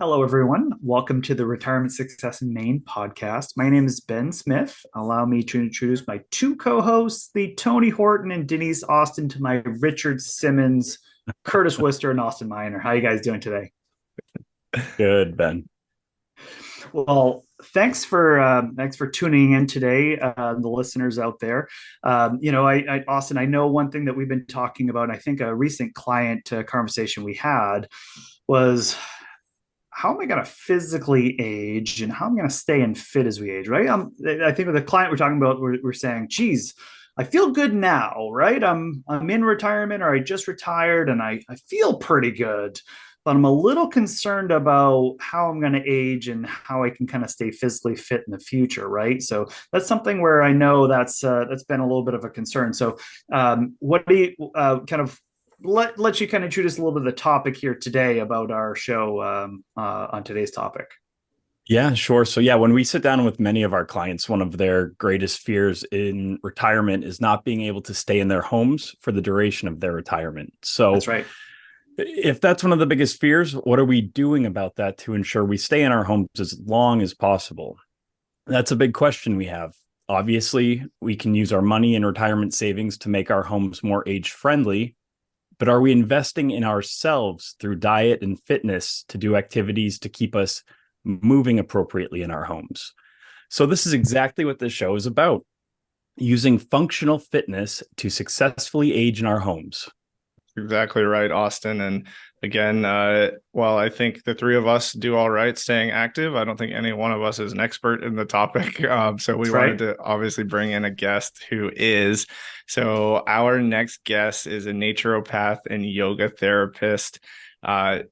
Hello, everyone. Welcome to the Retirement Success in Maine podcast. My name is Ben Smith. Allow me to introduce my two co-hosts, the Tony Horton and Denise Austin, to my Richard Simmons, Curtis Wister, and Austin Miner. How are you guys doing today? Good, Ben. Well, thanks for tuning in today, the listeners out there. Austin, I know one thing that we've been talking about. And I think a recent client conversation we had was how am I going to physically age and how am I going to stay in fit as we age, right? I think with the client we're talking about, we're saying, geez, I feel good now, right? I'm in retirement or I just retired and I feel pretty good, but I'm a little concerned about how I'm going to age and how I can kind of stay physically fit in the future, right? So that's something where I know that's been a little bit of a concern. So what do you kind of let you kind of introduce a little bit of the topic here today about our show on today's topic. Yeah, sure. So, yeah, when we sit down with many of our clients, one of their greatest fears in retirement is not being able to stay in their homes for the duration of their retirement. That's So, right. if that's one of the biggest fears, what are we doing about that to ensure we stay in our homes as long as possible? That's a big question we have. Obviously, we can use our money and retirement savings to make our homes more age friendly. But are we investing in ourselves through diet and fitness to do activities to keep us moving appropriately in our homes? So, this is exactly what this show is about, using functional fitness to successfully age in our homes. Exactly right, Austin. And again, while I think the three of us do all right staying active, I don't think any one of us is an expert in the topic. So we That's wanted right. to obviously bring in a guest who is. So our next guest is a naturopath and yoga therapist.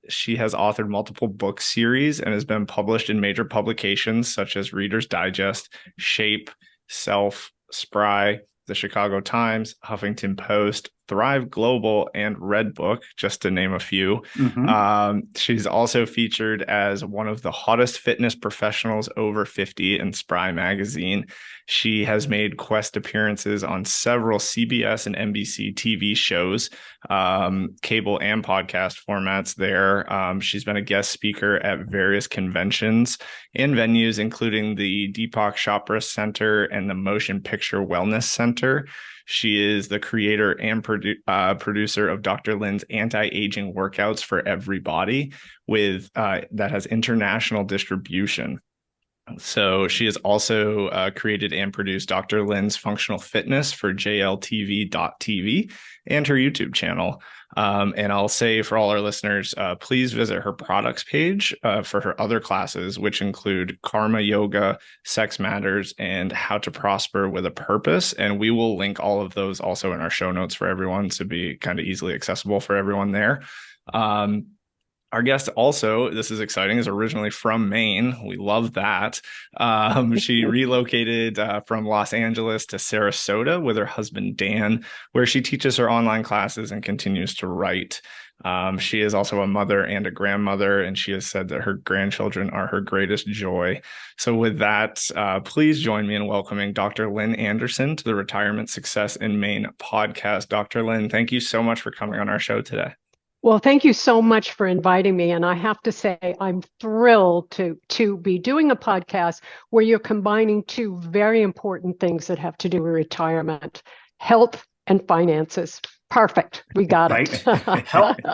She has authored multiple book series and has been published in major publications such as Reader's Digest, Shape, Self, Spry, the Chicago Times, Huffington Post, Thrive Global, and Redbook, just to name a few. Mm-hmm. She's also featured as one of the hottest fitness professionals over 50 in Spry Magazine. She has made guest appearances on several CBS and NBC TV shows, cable and podcast formats there. She's been a guest speaker at various conventions and venues, including the Deepak Chopra Center and the Motion Picture Wellness Center. She is the creator and producer of Dr. Lynn's anti-aging workouts for everybody with that has international distribution. So she has also created and produced Dr. Lynn's Functional Fitness for JLTV.TV and her YouTube channel. And I'll say for all our listeners, please visit her products page for her other classes, which include Karma Yoga, Sex Matters, and How to Prosper with a Purpose. And we will link all of those also in our show notes for everyone to be kind of easily accessible for everyone there. Our guest also, this is exciting, is originally from Maine. We love that. She relocated from Los Angeles to Sarasota with her husband, Dan, where she teaches her online classes and continues to write. She is also a mother and a grandmother, and she has said that her grandchildren are her greatest joy. So with that, please join me in welcoming Dr. Lynn Anderson to the Retirement Success in Maine podcast. Dr. Lynn, thank you so much for coming on our show today. Well, thank you so much for inviting me. And I have to say, I'm thrilled to be doing a podcast where you're combining two very important things that have to do with retirement, health and finances. Perfect. We got Right. it.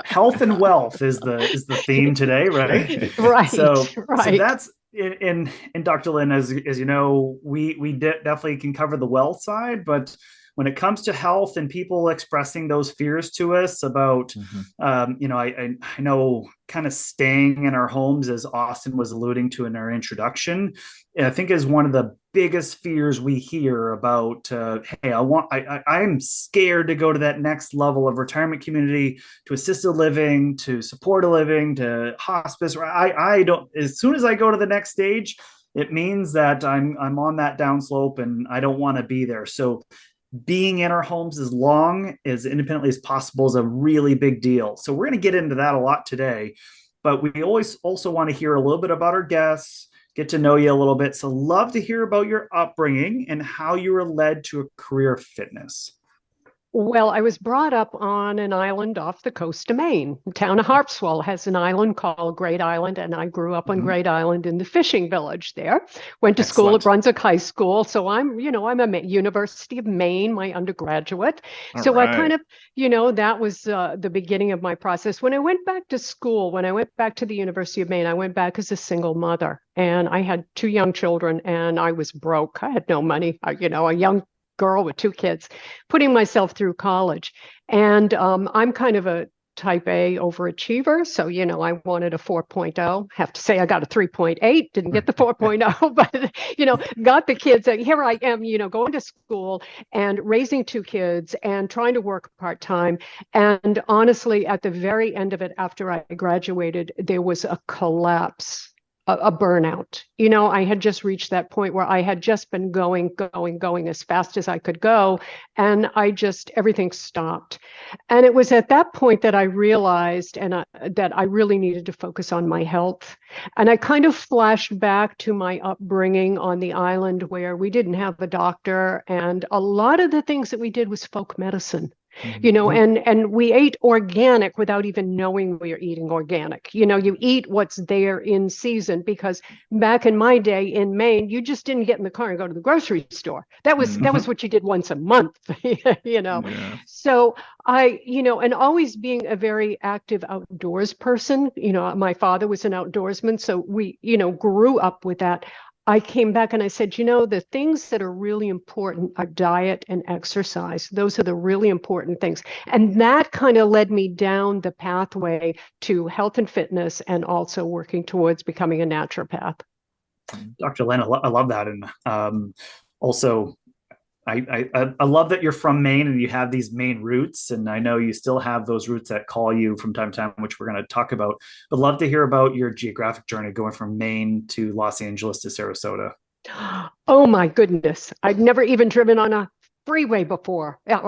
Health and wealth is the theme today, right? Right, So right. that's in Dr. Lynn, as you know, we definitely can cover the wealth side, but when it comes to health and people expressing those fears to us about, I know kind of staying in our homes, as Austin was alluding to in our introduction, I think is one of the biggest fears we hear about. Hey, I'm scared to go to that next level of retirement community, to assisted living, to supported living, to hospice. I don't. As soon as I go to the next stage, it means that I'm on that downslope and I don't want to be there. So being in our homes as long as independently as possible is a really big deal. So we're going to get into that a lot today, but we always also want to hear a little bit about our guests, get to know you a little bit. So love to hear about your upbringing and how you were led to a career of fitness. Well, I was brought up on an island off the coast of Maine. The town of Harpswell has an island called Great Island, and I grew up on Great Island in the fishing village there. Went to school at Brunswick High School, so I'm a University of Maine, my undergraduate. So I kind of, that was the beginning of my process. When I went back to school, when I went back to the University of Maine, I went back as a single mother, and I had 2 young children, and I was broke. I had no money, a young girl with 2 kids, putting myself through college. And I'm kind of a type A overachiever. So, I wanted a 4.0. Have to say I got a 3.8, didn't get the 4.0, but, got the kids. And here I am, going to school and raising 2 kids and trying to work part-time. And honestly, at the very end of it, after I graduated, there was a collapse, a burnout. I had just reached that point where I had just been going as fast as I could go. And everything stopped. And it was at that point that I realized that I really needed to focus on my health. And I kind of flashed back to my upbringing on the island where we didn't have a doctor. And a lot of the things that we did was folk medicine. And we ate organic without even knowing we were eating organic. You eat what's there in season, because back in my day in Maine, you just didn't get in the car and go to the grocery store. That was what you did once a month, Yeah. So and always being a very active outdoors person, my father was an outdoorsman, so we, grew up with that. I came back and I said, the things that are really important are diet and exercise. Those are the really important things. And that kind of led me down the pathway to health and fitness, and also working towards becoming a naturopath. Dr. Lynn, I love that. And also, I love that you're from Maine and you have these Maine roots, and I know you still have those roots that call you from time to time, which we're going to talk about. But love to hear about your geographic journey going from Maine to Los Angeles to Sarasota. Oh my goodness! I'd never even driven on a freeway before. I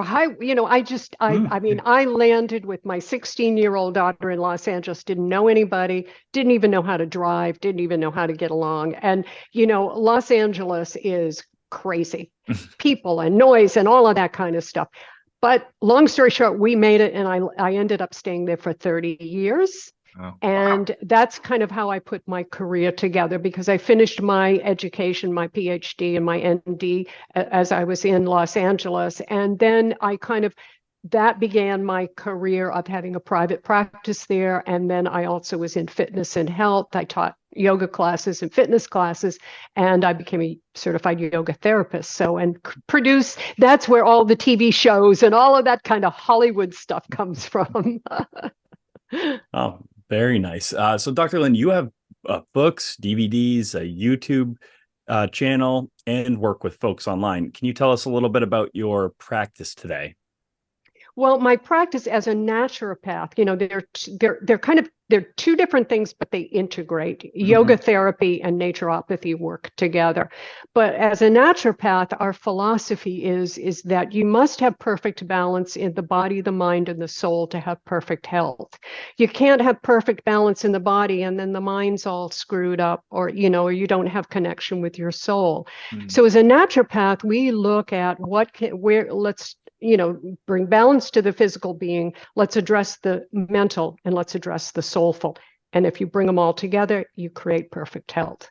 landed with my 16-year-old daughter in Los Angeles. Didn't know anybody. Didn't even know how to drive. Didn't even know how to get along. And Los Angeles is crazy, people and noise and all of that kind of stuff. But long story short, we made it, and I ended up staying there for 30 years. Oh, and wow. That's kind of how I put my career together, because I finished my education, my PhD and my ND as I was in Los Angeles. And then that began my career of having a private practice there. And then I also was in fitness and health. I taught yoga classes and fitness classes, and I became a certified yoga therapist. So, and that's where all the TV shows and all of that kind of Hollywood stuff comes from. Oh, very nice. So Dr. Lynn, you have books, DVDs, a YouTube channel, and work with folks online. Can you tell us a little bit about your practice today? Well, my practice as a naturopath, they're 2 different things, but they integrate. Yoga therapy and naturopathy work together. But as a naturopath, our philosophy is that you must have perfect balance in the body, the mind, and the soul to have perfect health. You can't have perfect balance in the body and then the mind's all screwed up, or you don't have connection with your soul. So as a naturopath, we look at let's bring balance to the physical being. Let's address the mental, and let's address the soulful. And if you bring them all together, you create perfect health.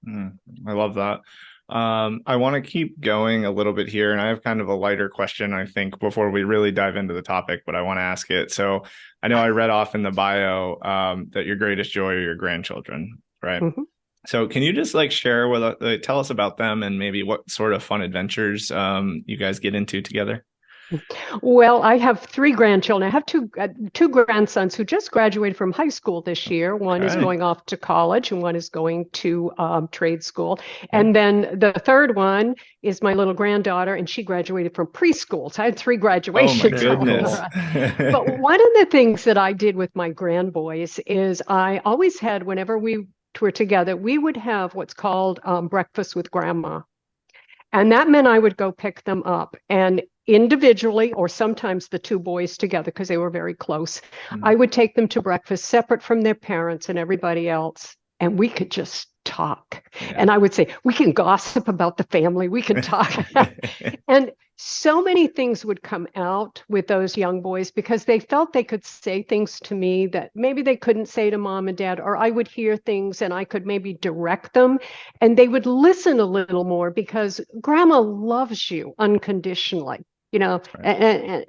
I love that. I want to keep going a little bit here, and I have kind of a lighter question, I think, before we really dive into the topic, but I want to ask it. So I know I read off in the bio that your greatest joy are your grandchildren, right? So can you just share with tell us about them, and maybe what sort of fun adventures you guys get into together? Well, I have 3 grandchildren. I have two grandsons who just graduated from high school this year. One is going off to college, and one is going to trade school. And then the third one is my little granddaughter, and she graduated from preschool. So I had 3 graduations. Oh my goodness. But one of the things that I did with my grandboys is I always had, whenever we were together, we would have what's called breakfast with grandma. And that meant I would go pick them up, and individually, or sometimes the 2 boys together, because they were very close, I would take them to breakfast separate from their parents and everybody else, and we could just talk. And I would say, we can gossip about the family, we can talk. And so many things would come out with those young boys because they felt they could say things to me that maybe they couldn't say to mom and dad, or I would hear things and I could maybe direct them, and they would listen a little more because grandma loves you unconditionally. Right.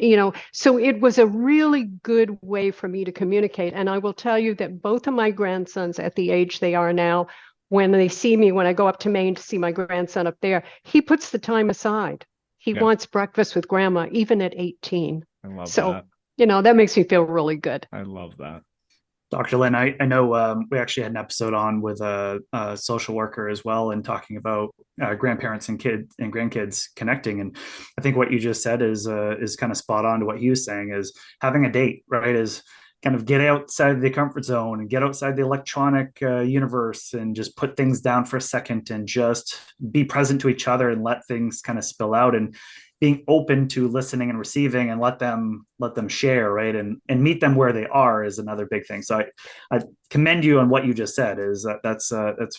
So it was a really good way for me to communicate. And I will tell you that both of my grandsons at the age they are now, when they see me, when I go up to Maine to see my grandson up there, he puts the time aside. He wants breakfast with grandma, even at 18. I love that. So, that makes me feel really good. I love that. Dr. Lynn, I know we actually had an episode on with a social worker as well, and talking about grandparents and kids and grandkids connecting. And I think what you just said is kind of spot on to what he was saying, is having a date, right? Is kind of get outside the comfort zone and get outside the electronic universe and just put things down for a second and just be present to each other and let things kind of spill out, and being open to listening and receiving, and let them share, right? And meet them where they are is another big thing. So I commend you on what you just said. Is that's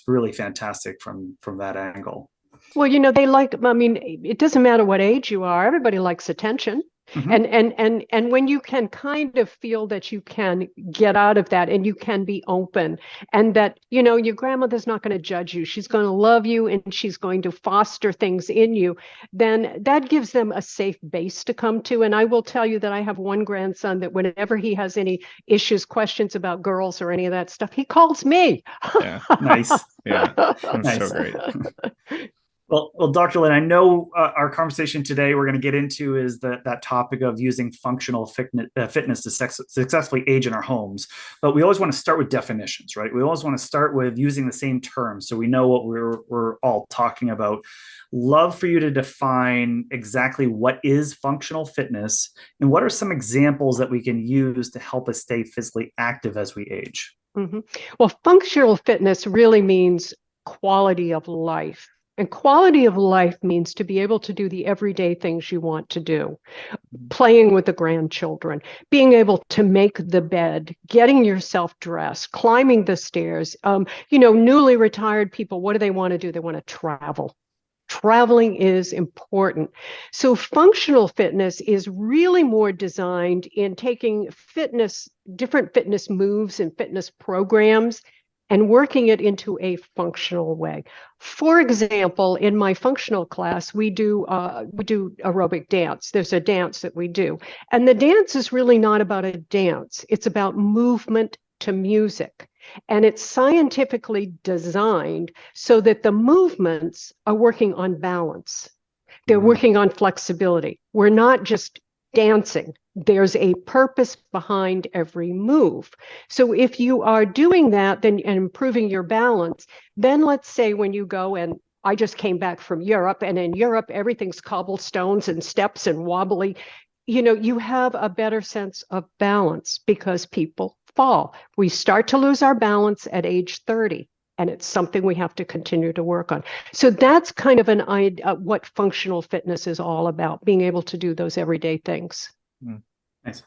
really fantastic from that angle. Well, it doesn't matter what age you are. Everybody likes attention. Mm-hmm. And when you can kind of feel that you can get out of that and you can be open, and that, your grandmother's not going to judge you. She's going to love you and she's going to foster things in you, then that gives them a safe base to come to. And I will tell you that I have one grandson that whenever he has any issues, questions about girls or any of that stuff, he calls me. Yeah. Nice. Yeah. That's Nice. so great. Well, Dr. Lynn, I know our conversation today we're going to get into is that topic of using functional fitness to successfully age in our homes. But we always want to start with definitions, right? We always want to start with using the same terms so we know what we're all talking about. Love for you to define exactly what is functional fitness and what are some examples that we can use to help us stay physically active as we age. Mm-hmm. Well, functional fitness really means quality of life. And quality of life means to be able to do the everyday things you want to do. Playing with the grandchildren, being able to make the bed, getting yourself dressed, climbing the stairs. Newly retired people, what do they want to do? They want to travel. Traveling is important. So functional fitness is really more designed in taking different fitness moves and fitness programs, and working it into a functional way. For example, in my functional class, we do aerobic dance. There's a dance that we do. And the dance is really not about a dance. It's about movement to music. And it's scientifically designed so that the movements are working on balance. They're working on flexibility. We're not just dancing. There's a purpose behind every move. So if you are doing that and improving your balance, then let's say when you go, and I just came back from Europe, and in Europe, everything's cobblestones and steps and wobbly, you have a better sense of balance because people fall. We start to lose our balance at age 30. And it's something we have to continue to work on. So that's kind of an idea what functional fitness is all about, being able to do those everyday things. Nice.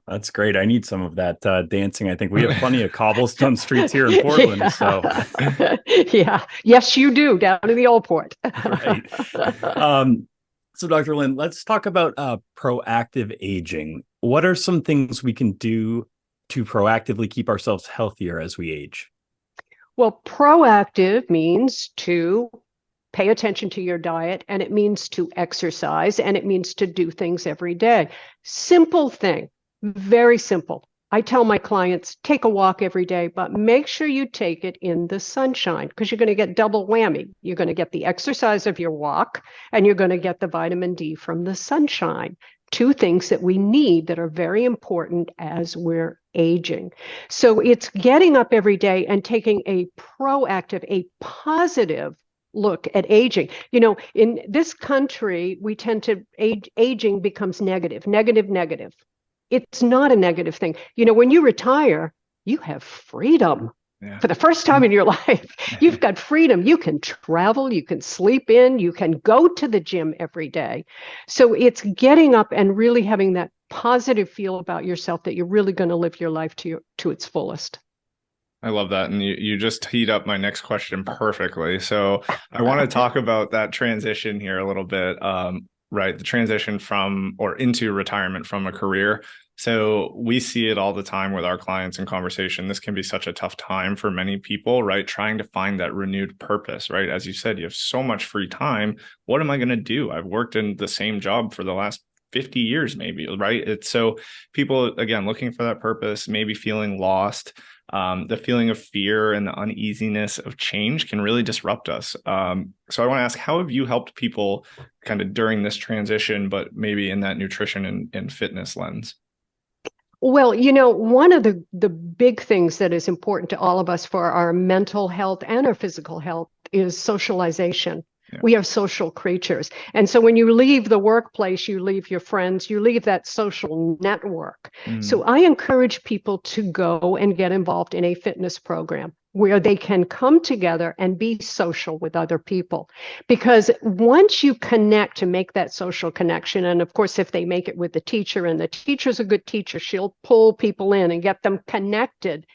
That's great. I need some of that dancing. I think we have plenty of cobblestone streets here in Portland. Yeah. Yeah. Yes, you do, down in the Old Port. Right. So Dr. Lynn, let's talk about proactive aging. What are some things we can do to proactively keep ourselves healthier as we age? Well, proactive means to pay attention to your diet, and it means to exercise, and it means to do things every day. Simple thing, very simple. I tell my clients, take a walk every day, but make sure you take it in the sunshine because you're going to get double whammy. You're going to get the exercise of your walk, and you're going to get the vitamin D from the sunshine. Two things that we need that are very important as we're aging. So it's getting up every day and taking a proactive, a positive look at aging. In this country, we tend to aging becomes negative. It's not a negative thing. When you retire, you have freedom. Yeah. For the first time in your life, you've got freedom. You can travel, you can sleep in, you can go to the gym every day. So it's getting up and really having that positive feel about yourself that you're really going to live your life to its fullest. I love that. And you just teed up my next question perfectly. So I want to talk about that transition here a little bit. right? The transition from or into retirement from a career. So we see it all the time with our clients in conversation. This can be such a tough time for many people, right? Trying to find that renewed purpose, right? As you said, you have so much free time. What am I going to do? I've worked in the same job for the last 50 years, maybe, right? It's so people, again, looking for that purpose, maybe feeling lost. The feeling of fear and the uneasiness of change can really disrupt us. So I want to ask, how have you helped people kind of during this transition, but maybe in that nutrition and fitness lens? Well, one of the big things that is important to all of us for our mental health and our physical health is socialization. Yeah. We are social creatures. And so when you leave the workplace, you leave your friends, you leave that social network. So I encourage people to go and get involved in a fitness program where they can come together and be social with other people. Because once you connect to make that social connection, and of course, if they make it with the teacher and the teacher's a good teacher, she'll pull people in and get them connected,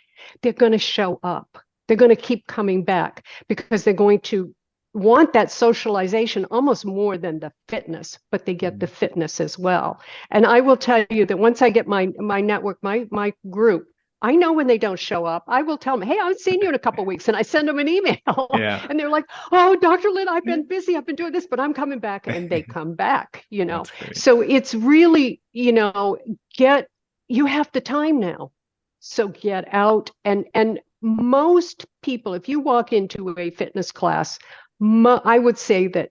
they're going to show up. They're going to keep coming back because they're going to want that socialization almost more than the fitness, but they get the fitness as well. And I will tell you that once I get my network, my group, I know when they don't show up. I will tell them, hey, I'll see you in a couple of weeks. And I send them an email. Yeah. And they're like, oh, Dr. Lynn, I've been busy. I've been doing this, but I'm coming back. And they come back, So it's really, you have the time now. So get out. And most people, if you walk into a fitness class, I would say that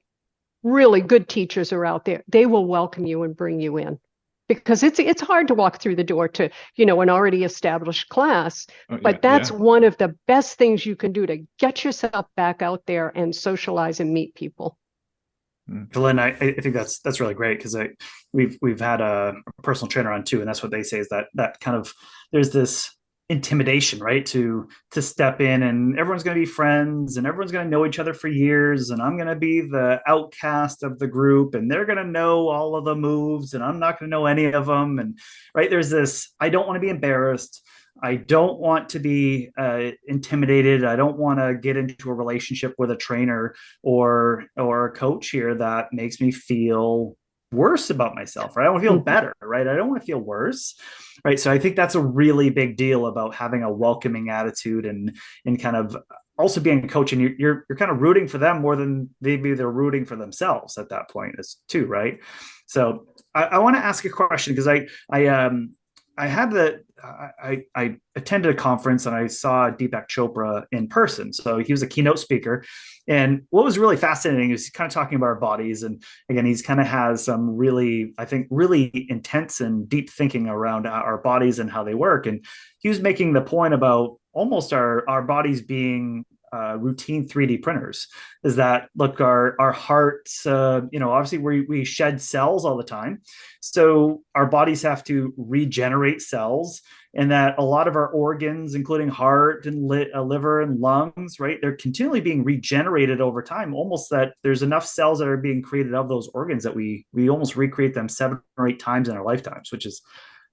really good teachers are out there. They will welcome you and bring you in. Because it's hard to walk through the door to, an already established class, but that's one of the best things you can do to get yourself back out there and socialize and meet people. Lynn, I think that's really great because we've had a personal trainer on too, and that's what they say is that kind of there's this intimidation, right? To step in and everyone's going to be friends and everyone's going to know each other for years. And I'm going to be the outcast of the group and they're going to know all of the moves and I'm not going to know any of them. And right. There's this, I don't want to be embarrassed. I don't want to be intimidated. I don't want to get into a relationship with a trainer or a coach here that makes me feel worse about myself, right? I want to feel better, right? I don't want to feel worse, right? So I think that's a really big deal about having a welcoming attitude and kind of also being a coach, and you're kind of rooting for them more than maybe they're rooting for themselves at that point is too, right? So I want to ask a question because I attended a conference and I saw Deepak Chopra in person. So he was a keynote speaker. And what was really fascinating is kind of talking about our bodies. And again, he's kind of has some really, I think, really intense and deep thinking around our bodies and how they work. And he was making the point about almost our bodies being routine 3D printers. Is that, look, our hearts, obviously we shed cells all the time. So our bodies have to regenerate cells, and that a lot of our organs, including heart and liver and lungs, right, they're continually being regenerated over time. Almost that there's enough cells that are being created of those organs that we almost recreate them 7 or 8 times in our lifetimes, which is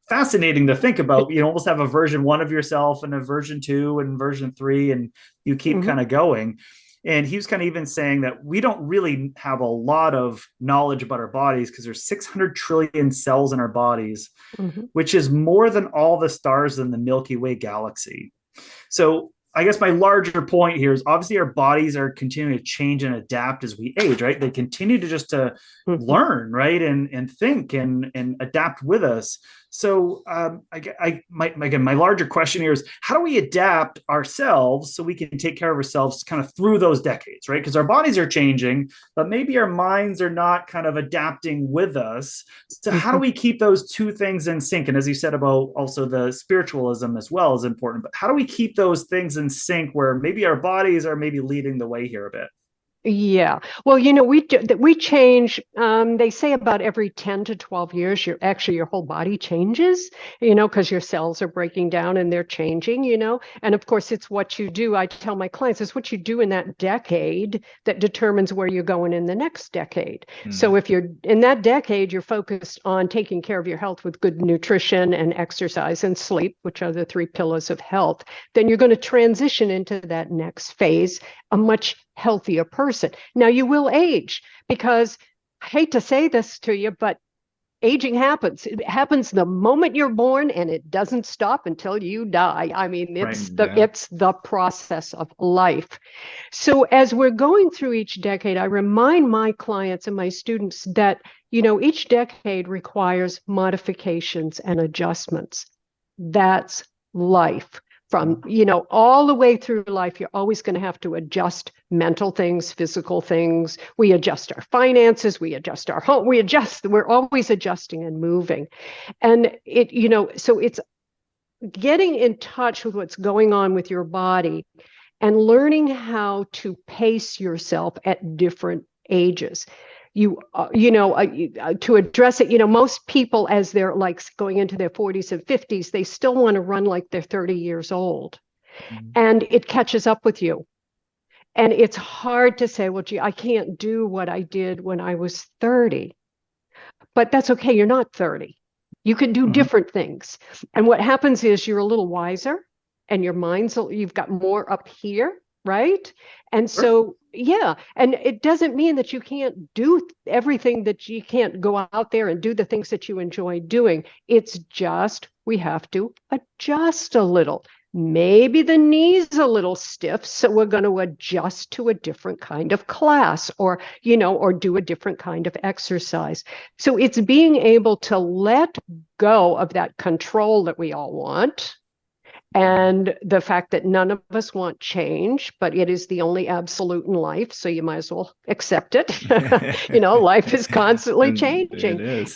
fascinating to think about. You almost have a version 1 of yourself and a version 2 and version 3, and you keep kind of going. And he was kind of even saying that we don't really have a lot of knowledge about our bodies because there's 600 trillion cells in our bodies, which is more than all the stars in the Milky Way galaxy. So I guess my larger point here is obviously our bodies are continuing to change and adapt as we age, right? They continue to just learn, right? And think and adapt with us. So my larger question here is, how do we adapt ourselves so we can take care of ourselves kind of through those decades, right? Because our bodies are changing, but maybe our minds are not kind of adapting with us. So how do we keep those two things in sync? And as you said about also the spiritualism as well is important, but how do we keep those things in sync where maybe our bodies are maybe leading the way here a bit? Yeah. Well, we change, they say about every 10 to 12 years, your whole body changes, because your cells are breaking down and they're changing, and of course it's what you do. I tell my clients, it's what you do in that decade that determines where you're going in the next decade. So if you're in that decade, you're focused on taking care of your health with good nutrition and exercise and sleep, which are the 3 pillars of health, then you're going to transition into that next phase, a much healthier person. Now you will age because I hate to say this to you, but aging happens. It happens the moment you're born, and it doesn't stop until you die. I mean, it's the process of life. So as we're going through each decade, I remind my clients and my students that, each decade requires modifications and adjustments. That's life. From, all the way through life, you're always going to have to adjust mental things, physical things. We adjust our finances, we adjust our home, we're always adjusting and moving. And so it's getting in touch with what's going on with your body and learning how to pace yourself at different ages. To address it, most people, as they're like going into their 40s and 50s, they still want to run like they're 30 years old. And it catches up with you. And it's hard to say, well, gee, I can't do what I did when I was 30. But that's okay. You're not 30. You can do different things. And what happens is you're a little wiser, and your you've got more up here, right? And so, yeah, and it doesn't mean that you can't do everything, that you can't go out there and do the things that you enjoy doing. It's just we have to adjust a little. Maybe the knee's a little stiff, so we're going to adjust to a different kind of class, or do a different kind of exercise. So it's being able to let go of that control that we all want, and the fact that none of us want change, but it is the only absolute in life, so you might as well accept it. Life is constantly changing. It is.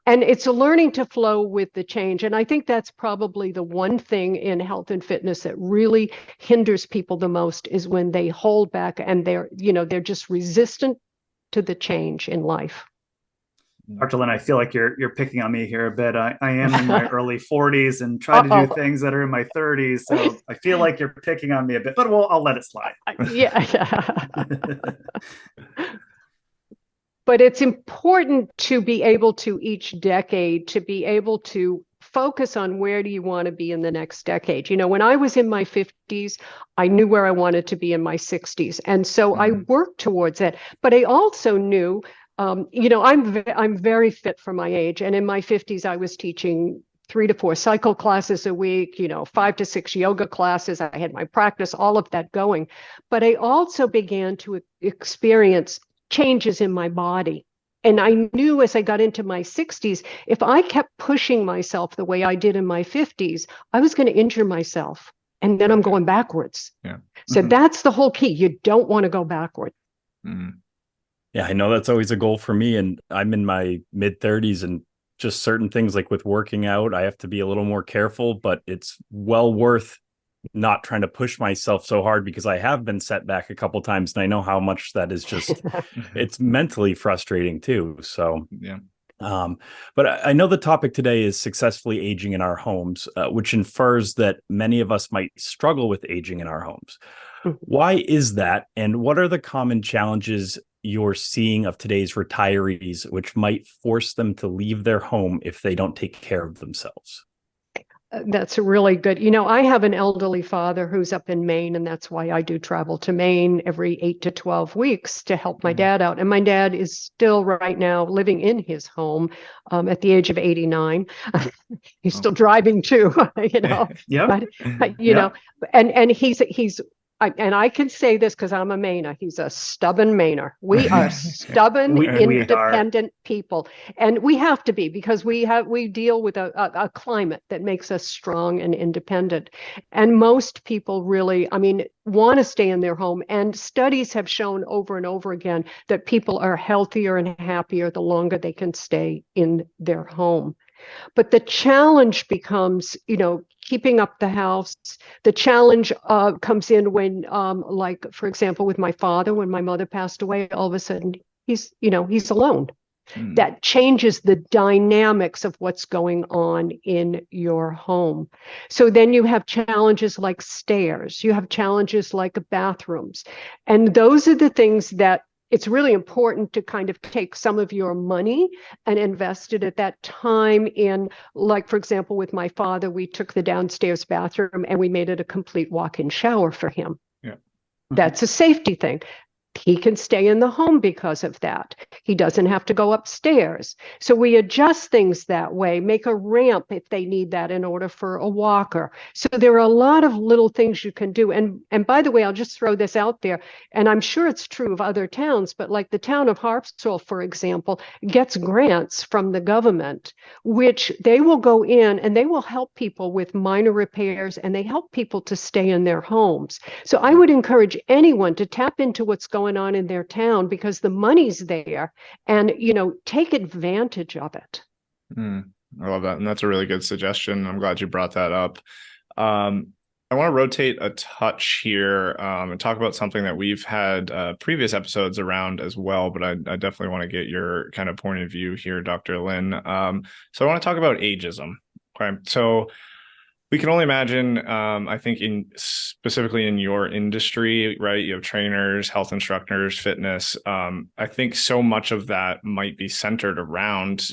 And it's a learning to flow with the change. And I think that's probably the one thing in health and fitness that really hinders people the most, is when they hold back and they're just resistant to the change in life. Dr. Lynn, I feel like you're picking on me here a bit. I am in my early 40s and try to do things that are in my 30s. So I feel like you're picking on me a bit, but I'll let it slide. Yeah. But it's important to be able to, each decade, to be able to focus on where do you want to be in the next decade. When I was in my 50s, I knew where I wanted to be in my 60s. And so I worked towards it. But I also knew, I'm very fit for my age. And in my 50s, I was teaching 3 to 4 cycle classes a week, 5 to 6 yoga classes. I had my practice, all of that going. But I also began to experience changes in my body. And I knew as I got into my 60s, if I kept pushing myself the way I did in my 50s, I was going to injure myself. And then I'm going backwards. Yeah. So that's the whole key. You don't want to go backward. Yeah, I know that's always a goal for me. And I'm in my mid 30s, and just certain things like with working out, I have to be a little more careful, but it's well worth not trying to push myself so hard, because I have been set back a couple times, and I know how much that is just, it's mentally frustrating too. So, yeah. But I know the topic today is successfully aging in our homes, which infers that many of us might struggle with aging in our homes. Why is that? And what are the common challenges you're seeing of today's retirees, which might force them to leave their home if they don't take care of themselves? That's really good. I have an elderly father who's up in Maine, and that's why I do travel to Maine every 8 to 12 weeks to help my dad out. And my dad is still right now living in his home at the age of 89. He's still driving too, Yeah. But, and he's and I can say this because I'm a Mainer. He's a stubborn Mainer. We are stubborn, independent people, and we have to be, because we deal with a climate that makes us strong and independent. And most people really, want to stay in their home. And studies have shown over and over again that people are healthier and happier the longer they can stay in their home. But the challenge becomes, keeping up the house. The challenge comes in when, like, for example, with my father, when my mother passed away, all of a sudden he's alone. That changes the dynamics of what's going on in your home. So then you have challenges like stairs, you have challenges like bathrooms. And those are the things that it's really important to kind of take some of your money and invest it at that time in, like, for example, with my father, we took the downstairs bathroom and we made it a complete walk-in shower for him. Yeah. That's a safety thing. He can stay in the home because of that. He doesn't have to go upstairs. So we adjust things that way, make a ramp if they need that in order for a walker. So there are a lot of little things you can do. And by the way, I'll just throw this out there, and I'm sure it's true of other towns, but like the town of Harpswell, for example, gets grants from the government, which they will go in and they will help people with minor repairs, and they help people to stay in their homes. So I would encourage anyone to tap into what's going on in their town, because the money's there, and take advantage of it. I love that, and that's a really good suggestion. I'm glad you brought that up. I want to rotate a touch here and talk about something that we've had previous episodes around as well, but I definitely want to get your kind of point of view here, Dr. Lynn. So I want to talk about ageism. Okay, so we can only imagine, I think specifically in your industry, right? You have trainers, health instructors, fitness. I think so much of that might be centered around,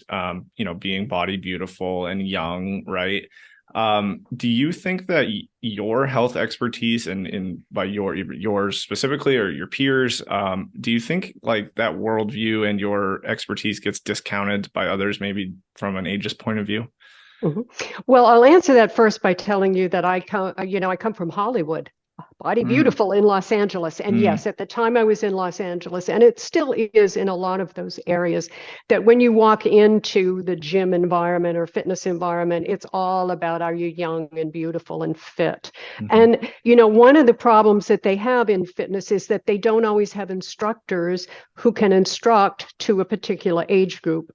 being body beautiful and young, right? Do you think that your health expertise and by yours specifically, or your peers, do you think like that worldview and your expertise gets discounted by others, maybe from an ageist point of view? Mm-hmm. Well, I'll answer that first by telling you that I come from Hollywood, body beautiful in Los Angeles. And yes, at the time I was in Los Angeles, and it still is in a lot of those areas, that when you walk into the gym environment or fitness environment, it's all about, are you young and beautiful and fit? And, one of the problems that they have in fitness is that they don't always have instructors who can instruct to a particular age group,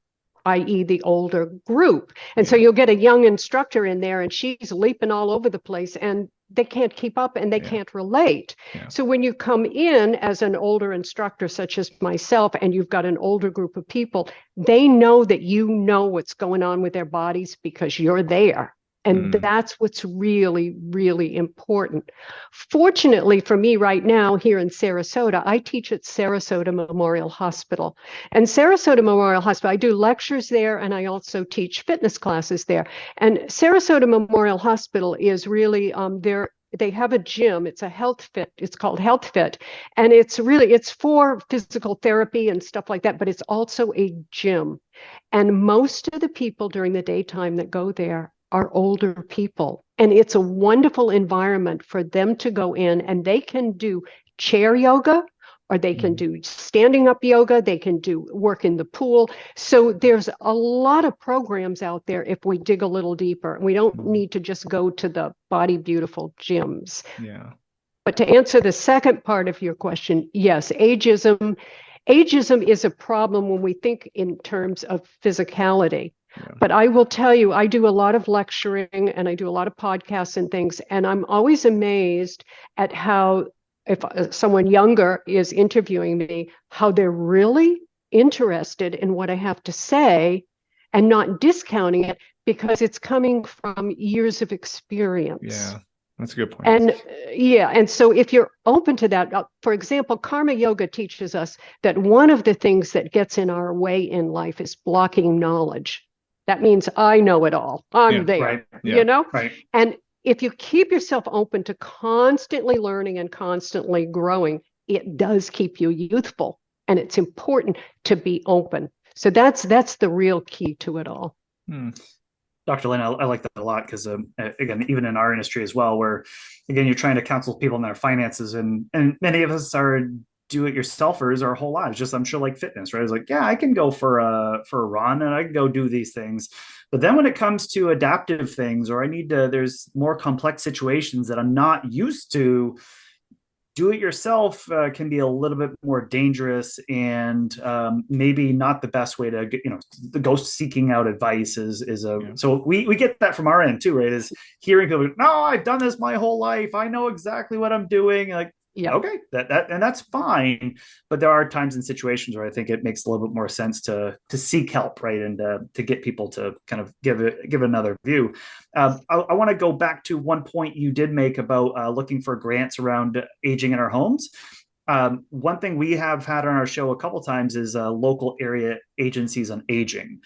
i.e. the older group. And so you'll get a young instructor in there and she's leaping all over the place, and they can't keep up and they can't relate. So when you come in as an older instructor, such as myself, and you've got an older group of people, they know that you know what's going on with their bodies because you're there. And that's what's really, really important. Fortunately for me right now here in Sarasota, I teach at Sarasota Memorial Hospital. And Sarasota Memorial Hospital, I do lectures there, and I also teach fitness classes there. And Sarasota Memorial Hospital is really, they have a gym. It's a health fit. It's called Health Fit. And it's for physical therapy and stuff like that, but it's also a gym. And most of the people during the daytime that go there are older people. And it's a wonderful environment for them to go in, and they can do chair yoga, or they can do standing up yoga. They can do work in the pool. So there's a lot of programs out there if we dig a little deeper. We don't need to just go to the body beautiful gyms. Yeah. But to answer the second part of your question, yes, ageism is a problem when we think in terms of physicality. But I will tell you, I do a lot of lecturing and I do a lot of podcasts and things, and I'm always amazed at how, if someone younger is interviewing me, how they're really interested in what I have to say and not discounting it because it's coming from years of experience. Yeah, that's a good point. And so if you're open to that, for example, Karma Yoga teaches us that one of the things that gets in our way in life is blocking knowledge. That means I know it all. I'm there, Right. And if you keep yourself open to constantly learning and constantly growing, it does keep you youthful, and it's important to be open. So that's the real key to it all. Dr. Lynn, I like that a lot because, again, even in our industry as well, where, again, you're trying to counsel people in their finances, and many of us are do-it-yourselfers our whole lives. Just, I'm sure, like fitness, right? It's like, yeah, I can go for a run and I can go do these things. But then when it comes to adaptive things, or there's more complex situations that I'm not used to, do it yourself can be a little bit more dangerous, and maybe not the best way to get, the go seeking out advice so we get that from our end too, right? Is hearing people, no, I've done this my whole life, I know exactly what I'm doing. Like, okay, that and that's fine, but there are times and situations where I think it makes a little bit more sense to seek help, right, and to get people to kind of give another view. I want to go back to one point you did make about looking for grants around aging in our homes. One thing we have had on our show a couple times is local area agencies on aging.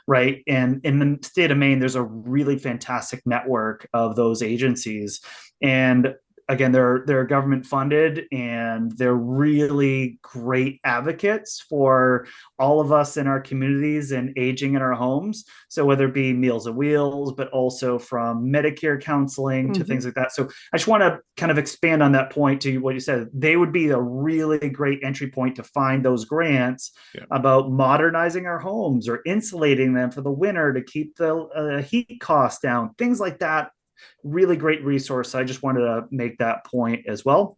Right. And in the state of Maine, there's a really fantastic network of those agencies. And again, they're government funded, and they're really great advocates for all of us in our communities and aging in our homes. So whether it be Meals on Wheels, but also from Medicare counseling to things like that. So I just want to kind of expand on that point to what you said. They would be a really great entry point to find those grants about modernizing our homes or insulating them for the winter to keep the heat costs down, things like that. Really great resource. I just wanted to make that point as well.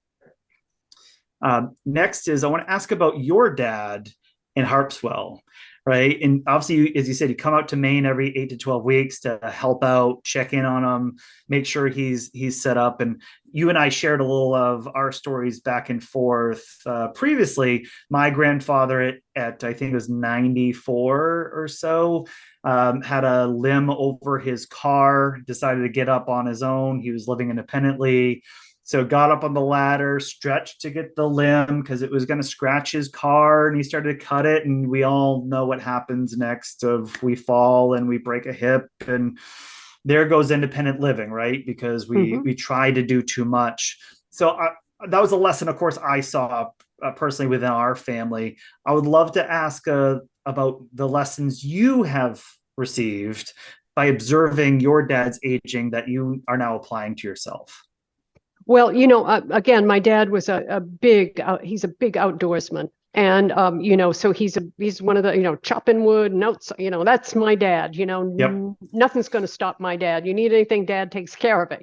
Next is I want to ask about your dad in Harpswell, right? And obviously, as you said, you come out to Maine every 8 to 12 weeks to help out, check in on him, make sure he's set up. And you and I shared a little of our stories back and forth previously. My grandfather at I think it was 94 or so, had a limb over his car, decided to get up on his own. He was living independently. So got up on the ladder, stretched to get the limb because it was going to scratch his car, and he started to cut it. And we all know what happens next: of we fall and we break a hip, and there goes independent living, right? Because we try to do too much. So that was a lesson, of course, I saw personally within our family. I would love to ask about the lessons you have received by observing your dad's aging that you are now applying to yourself. Well, again, my dad was he's a big outdoorsman. And, so he's one of the, chopping wood and that's my dad, nothing's going to stop my dad. You need anything, dad takes care of it,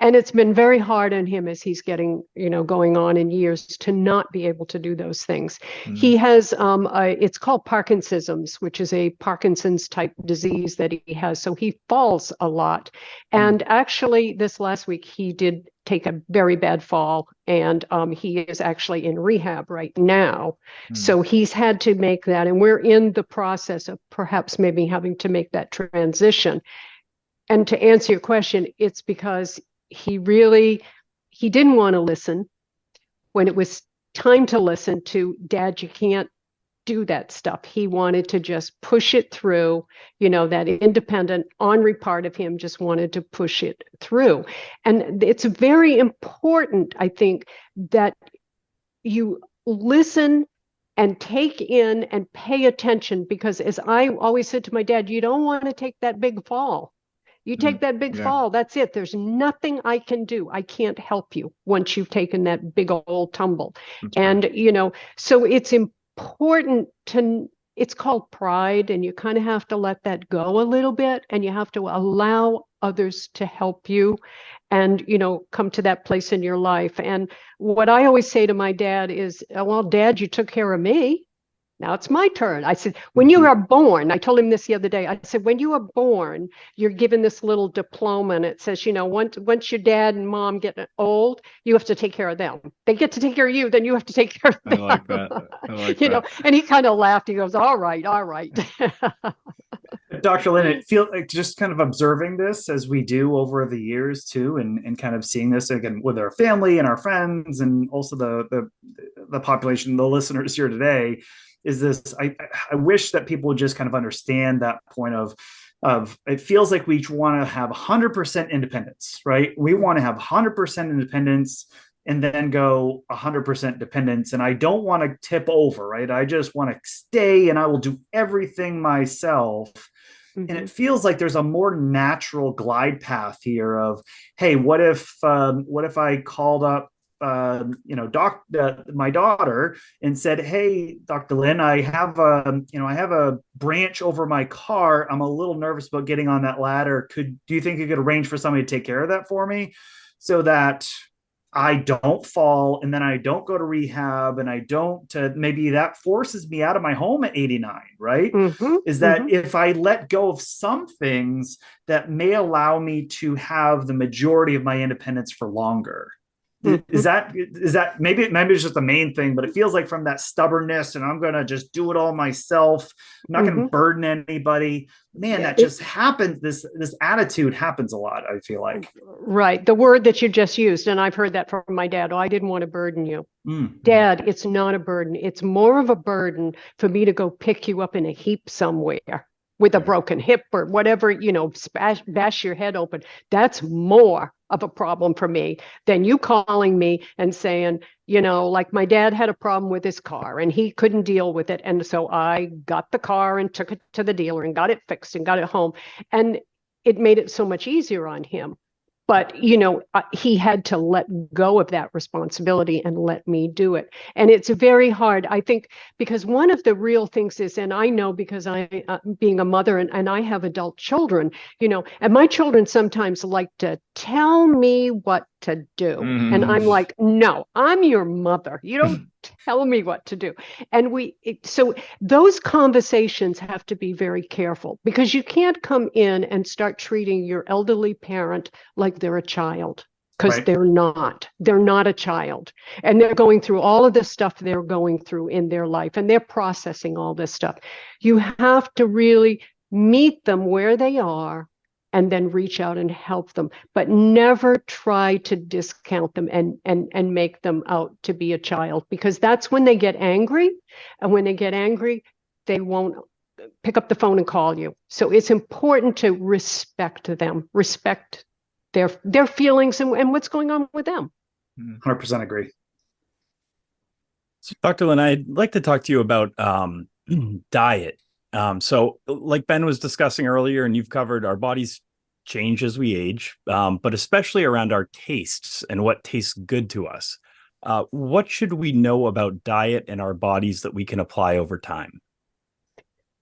and it's been very hard on him as he's getting, going on in years to not be able to do those things. He has, it's called Parkinson's, which is a Parkinson's type disease that he has. So he falls a lot. And actually this last week he did take a very bad fall, and he is actually in rehab right now. So he's had to make that, and we're in the process of perhaps maybe having to make that transition. And to answer your question, it's because he didn't want to listen when it was time to listen to, Dad, you can't do that stuff. He wanted to just push it through, that independent, ornery part of him just wanted to push it through. And it's very important, I think, that you listen and take in and pay attention, because as I always said to my dad, you don't want to take that big fall. You take that big fall, that's it. There's nothing I can do. I can't help you once you've taken that big old tumble. And, so it's important it's called pride, and you kind of have to let that go a little bit, and you have to allow others to help you and, come to that place in your life. And what I always say to my dad is, well, Dad, you took care of me. Now it's my turn. I said, when you are born, I told him this the other day, I said, when you are born, you're given this little diploma, and it says, once your dad and mom get old, you have to take care of them. They get to take care of you, then you have to take care of them. I like that. I like that. And he kind of laughed. He goes, all right. Dr. Lynn, it feels like just kind of observing this as we do over the years too, and kind of seeing this again with our family and our friends, and also the population, the listeners here today, is this. I wish that people would just kind of understand that point of it feels like we want to have 100% independence, right? We want to have 100% independence and then go 100% dependence. And I don't want to tip over, right? I just want to stay and I will do everything myself. And it feels like there's a more natural glide path here of, hey, what if I called up my daughter and said, hey, Dr. Lynn, I have a branch over my car. I'm a little nervous about getting on that ladder. Do you think you could arrange for somebody to take care of that for me, so that I don't fall and then I don't go to rehab and I don't, maybe that forces me out of my home at 89, right? Is that if I let go of some things that may allow me to have the majority of my independence for longer. Is that maybe it's just the main thing, but it feels like from that stubbornness and I'm going to just do it all myself. I'm not going to burden anybody. Man, that just happens. This attitude happens a lot, I feel like. Right. The word that you just used, and I've heard that from my dad. Oh, I didn't want to burden you. Dad, it's not a burden. It's more of a burden for me to go pick you up in a heap somewhere. with a broken hip or whatever, bash your head open. That's more of a problem for me than you calling me and saying, like my dad had a problem with his car and he couldn't deal with it. And so I got the car and took it to the dealer and got it fixed and got it home. And it made it so much easier on him. But, he had to let go of that responsibility and let me do it. And it's very hard, I think, because one of the real things is, and I know because being a mother and I have adult children, and my children sometimes like to tell me what to do. Mm-hmm. And I'm like, no, I'm your mother. You don't tell me what to do. And so those conversations have to be very careful, because you can't come in and start treating your elderly parent like they're a child, because right. They're not a child, and they're going through all of the stuff they're going through in their life, and they're processing all this stuff. You have to really meet them where they are and then reach out and help them, but never try to discount them and make them out to be a child, because that's when they get angry. And when they get angry, they won't pick up the phone and call you. So it's important to respect them, respect their feelings and what's going on with them. 100% agree. So Dr. Lynn, I'd like to talk to you about diet. So like Ben was discussing earlier, and you've covered, our bodies change as we age, but especially around our tastes and what tastes good to us. What should we know about diet and our bodies that we can apply over time?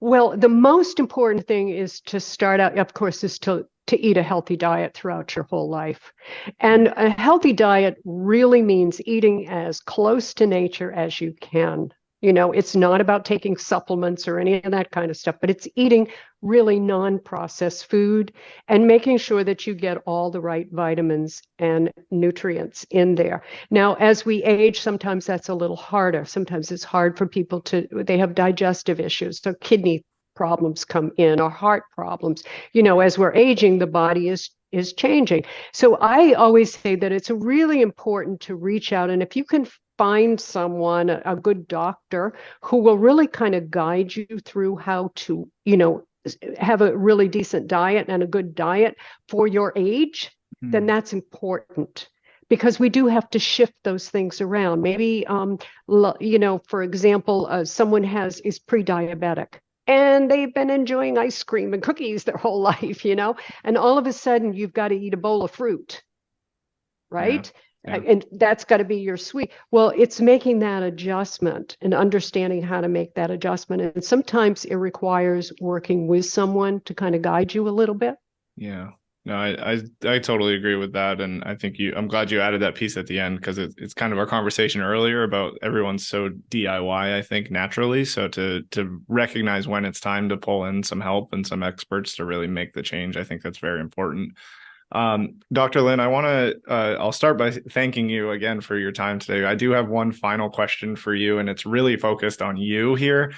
Well, the most important thing is to start out, of course, is to eat a healthy diet throughout your whole life. And a healthy diet really means eating as close to nature as you can. It's not about taking supplements or any of that kind of stuff, but it's eating really non-processed food and making sure that you get all the right vitamins and nutrients in there. Now, as we age, sometimes that's a little harder. Sometimes it's hard for people they have digestive issues, so kidney problems come in, or heart problems. As we're aging, the body is changing. So I always say that it's really important to reach out, and if you can find someone, a good doctor, who will really kind of guide you through how to, have a really decent diet and a good diet for your age, then that's important. Because we do have to shift those things around. Maybe, for example, someone is pre-diabetic, and they've been enjoying ice cream and cookies their whole life, and all of a sudden you've got to eat a bowl of fruit, right? Yeah. Yeah. And that's got to be your sweet. Well, it's making that adjustment and understanding how to make that adjustment. And sometimes it requires working with someone to kind of guide you a little bit. Yeah. No, I totally agree with that. And I think I'm glad you added that piece at the end, because it's kind of our conversation earlier about everyone's so DIY, I think, naturally. So to recognize when it's time to pull in some help and some experts to really make the change, I think that's very important. Dr. Lynn, I'll start by thanking you again for your time today. I do have one final question for you, and it's really focused on you here.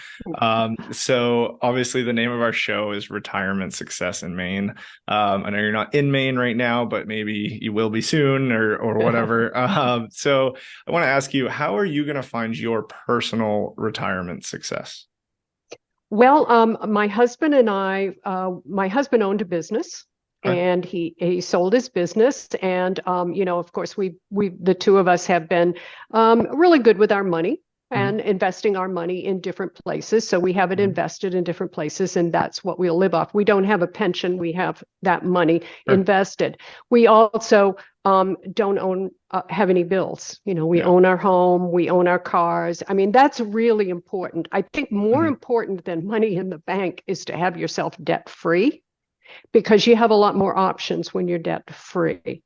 So obviously the name of our show is Retirement Success in Maine. I know you're not in Maine right now, but maybe you will be soon or whatever. So I want to ask you, how are you going to find your personal retirement success? Well, my husband owned a business. And he sold his business, and of course we the two of us have been really good with our money and investing our money in different places. So we have it invested in different places, and that's what we'll live off. We don't have a pension; we have that money invested. We also don't have any bills. We own our home, we own our cars. I mean, that's really important. I think more important than money in the bank is to have yourself debt free, because you have a lot more options when you're debt free.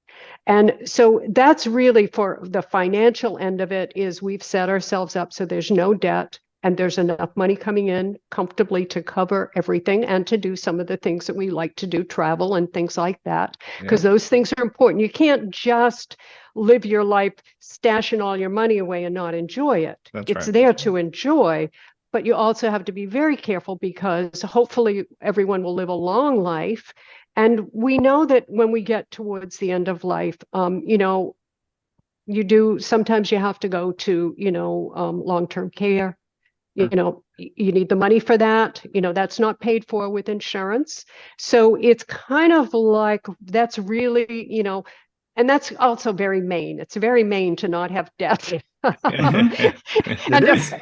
And so that's really, for the financial end of it, is we've set ourselves up so there's no debt and there's enough money coming in comfortably to cover everything and to do some of the things that we like to do, travel and things like that, because those things are important. You can't just live your life stashing all your money away and not enjoy it. It's there to enjoy. But you also have to be very careful, because hopefully everyone will live a long life. And we know that when we get towards the end of life, sometimes you have to go to, long-term care. You know, you need the money for that. You know, that's not paid for with insurance. So it's kind of like that's really, you know, and that's also very Maine. It's very Maine to not have debt. And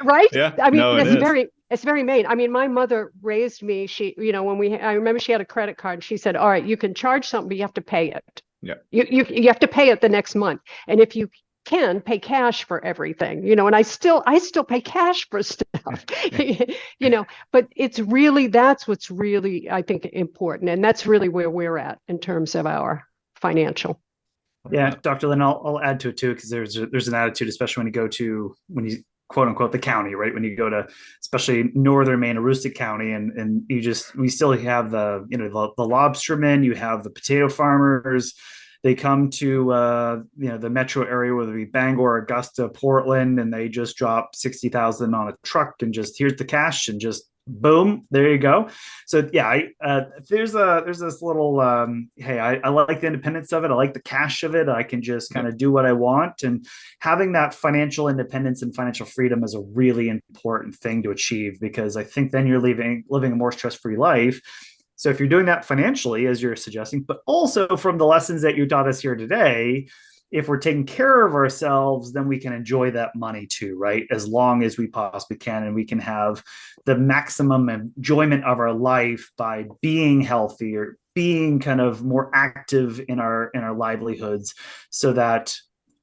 right? Yeah. I mean, No, it's very Maine. I mean, my mother raised me. She, you know, I remember she had a credit card. She said, "All right, you can charge something, but you have to pay it. Yeah. You have to pay it the next month. And if you can pay cash for everything, you know, and I still pay cash for stuff, you know, but that's what's really, I think, important. And that's really where we're at in terms of our financial. Yeah, Dr. Lynn, I'll add to it too, because there's an attitude, especially when you quote unquote the county, right? When you go to especially northern Maine, Aroostook County, and we still have the lobstermen, you have the potato farmers. They come to the metro area, whether it be Bangor, Augusta, Portland, and they just drop 60,000 on a truck and just here's the cash and just boom, there you go. So yeah, there's this little hey, I like the independence of it. I like the cash of it. I can just kind of do what I want, and having that financial independence and financial freedom is a really important thing to achieve, because I think then you're living a more stress-free life. So if you're doing that financially, as you're suggesting, but also from the lessons that you taught us here today, if we're taking care of ourselves, then we can enjoy that money too, right? As long as we possibly can, and we can have the maximum enjoyment of our life by being healthy or being kind of more active in our livelihoods, so that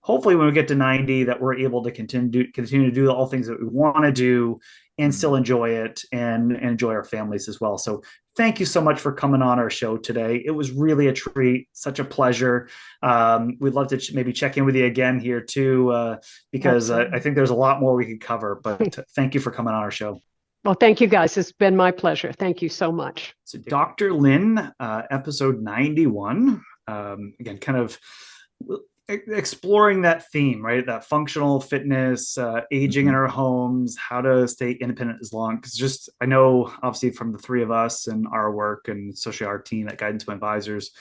hopefully when we get to 90, that we're able to continue to do all things that we want to do and still enjoy it and enjoy our families as well. So thank you so much for coming on our show today. It was really a treat, such a pleasure. We'd love to maybe check in with you again here too, because I think there's a lot more we could cover, but thank you for coming on our show. Well, thank you guys. It's been my pleasure. Thank you so much. So Dr. Lynn, episode 91, again, kind of exploring that theme, right? That functional fitness, aging in our homes, how to stay independent as long. Because just, I know obviously from the three of us and our work, and especially our team at Guidance to Advisors,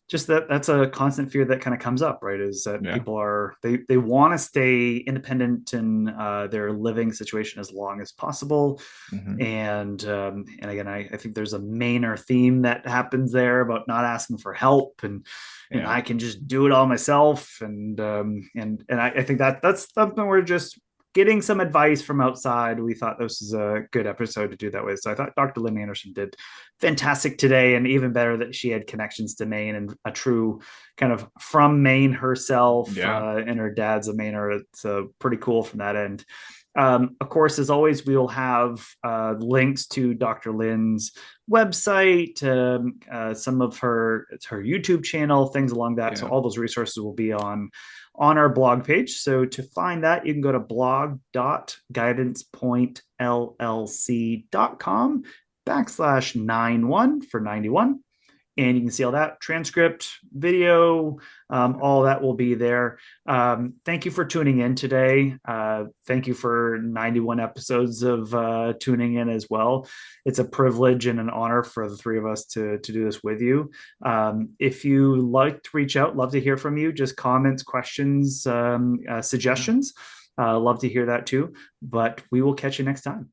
just that's a constant fear that kind of comes up, right? Is that people they want to stay independent in their living situation as long as possible. And again, I think there's a Mainer theme that happens there about not asking for help, and I can just do it all myself. And I think that's something we're just getting some advice from outside. We thought this was a good episode to do that with. So I thought Dr. Lynn Anderson did fantastic today, and even better that she had connections to Maine and a true kind of from Maine herself, and her dad's a Mainer. It's pretty cool from that end. Of course, as always, we will have links to Dr. Lynn's website, some of her YouTube channel, things along that. So all those resources will be on our blog page. So to find that, you can go to blog.guidancepointlc.com/91 for 91. And you can see all that transcript, video, all that will be there. Thank you for tuning in today. Thank you for 91 episodes of tuning in as well. It's a privilege and an honor for the three of us to do this with you. If you like to reach out, love to hear from you. Just comments, questions, suggestions. Love to hear that too. But we will catch you next time.